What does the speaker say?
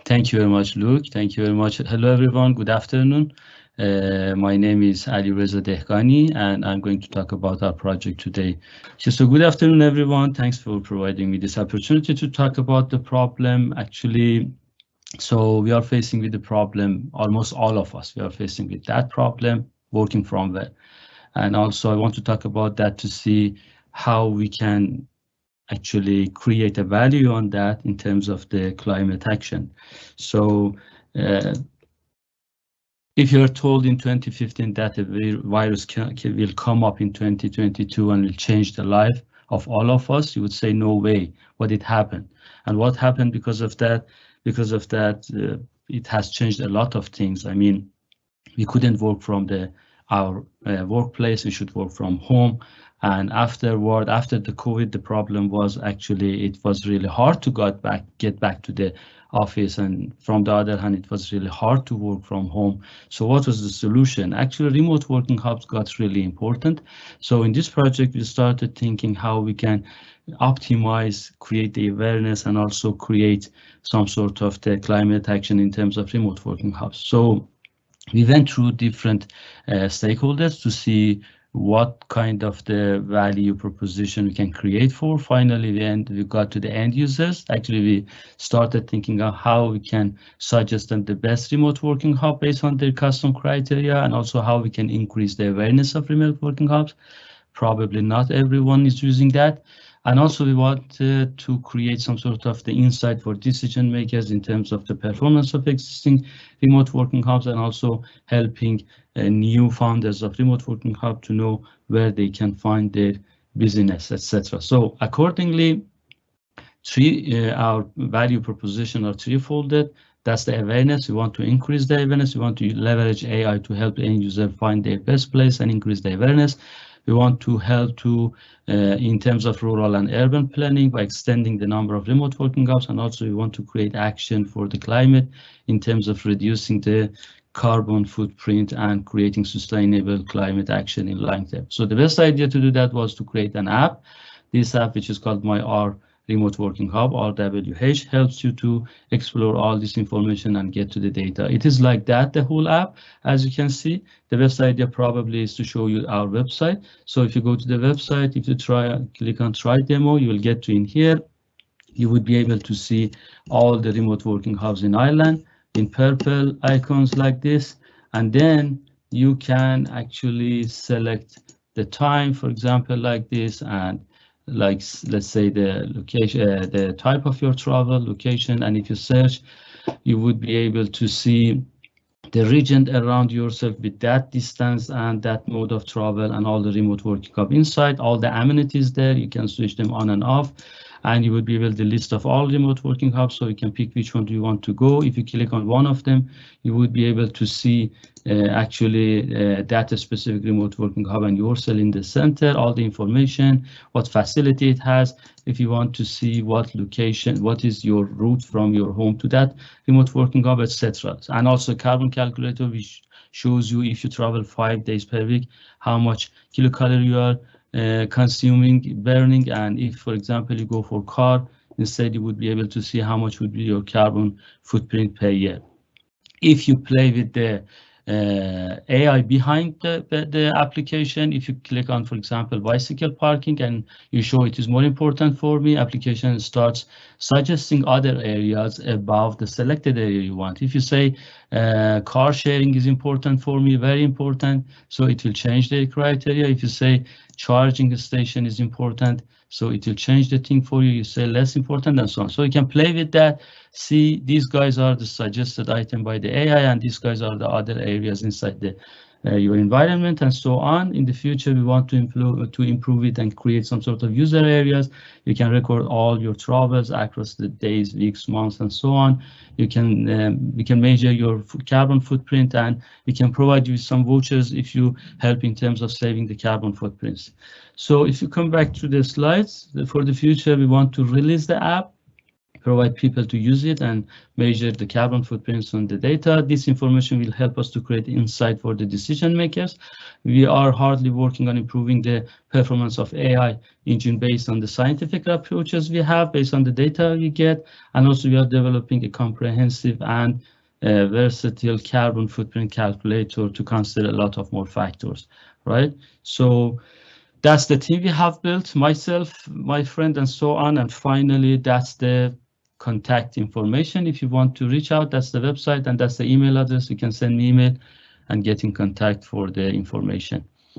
Thank you very much, Luke. Thank you very much. Hello, everyone. Good afternoon. My name is myRWH Dehghani, and I'm going to talk about our project today. So good afternoon, everyone. Thanks for providing me this opportunity to talk about the problem. Actually, so we are facing with the problem, almost all of us, we are facing with that problem, working from where. And also I want to talk about that to see how we can actually create a value on that in terms of the climate action. So if you're told in 2015 that a virus will come up in 2022 and will change the life of all of us, you would say, no way, but it happened. And what happened because of that? It has changed a lot of things. I mean, we couldn't work from our workplace, we should work from home. And after the COVID, the problem was actually, it was really hard to get back to the office. And from the other hand, it was really hard to work from home. So what was the solution? Actually, remote working hubs got really important. So in this project, we started thinking how we can optimize, create the awareness, and also create some sort of the climate action in terms of remote working hubs. So we went through different stakeholders to see what kind of the value proposition we can create for. Finally, we got to the end users. Actually, we started thinking of how we can suggest them the best remote working hub based on their custom criteria, and also how we can increase the awareness of remote working hubs. Probably not everyone is using that. And also we want to create some sort of the insight for decision makers in terms of the performance of existing remote working hubs, and also helping new founders of remote working hub to know where they can find their business, etc. So accordingly, our value proposition are threefolded. That's the awareness. We want to increase the awareness. We want to leverage AI to help the end user find their best place and increase the awareness. We want to help in terms of rural and urban planning by extending the number of remote working hubs, and also we want to create action for the climate in terms of reducing the carbon footprint and creating sustainable climate action in long term. So the best idea to do that was to create an app. This app, which is called myRWH Remote Working Hub, myRWH, helps you to explore all this information and get to the data. It is like that, the whole app. As you can see, the best idea probably is to show you our website. So if you go to the website, if you click on try demo, you will get to in here. You would be able to see all the remote working hubs in Ireland in purple icons like this. And then you can actually select the time, for example, like this, and like, let's say the location, the type of your travel location. And if you search, you would be able to see the region around yourself with that distance and that mode of travel, and all the remote working hub inside, all the amenities there. You can switch them on and off, and you would be able to list of all remote working hubs, so you can pick which one do you want to go. If you click on one of them, you would be able to see that specific remote working hub and yourself in the center, all the information, what facility it has. If you want to see what location, what is your route from your home to that remote working hub, etc. And also carbon calculator, which shows you if you travel 5 days per week, how much kilocalorie you are consuming, burning. And if, for example, you go for car, instead you would be able to see how much would be your carbon footprint per year. If you play with the AI behind the application, if you click on, for example, bicycle parking, and you show it is more important for me, application starts suggesting other areas above the selected area you want. If you say car sharing is important for me, very important, so it will change the criteria. If you say charging station is important, so it will change the thing for you. You say less important, and so on. So you can play with that. See, these guys are the suggested item by the AI, and these guys are the other areas inside the your environment, and so on. In the future, we want to improve it and create some sort of user areas. You can record all your travels across the days, weeks, months, and so on. You can we can measure your carbon footprint, and we can provide you with some vouchers if you help in terms of saving the carbon footprints. So if you come back to the slides, for the future, we want to release the app. provide people to use it and measure the carbon footprints on the data. This information will help us to create insight for the decision makers. We are hardly working on improving the performance of AI engine based on the scientific approaches we have, based on the data we get, and also we are developing a comprehensive and versatile carbon footprint calculator to consider a lot of more factors, right? So that's the team we have built, myself, my friend, and so on. And finally, that's the contact information. If you want to reach out, that's the website and that's the email address. You can send me email and get in contact for the information.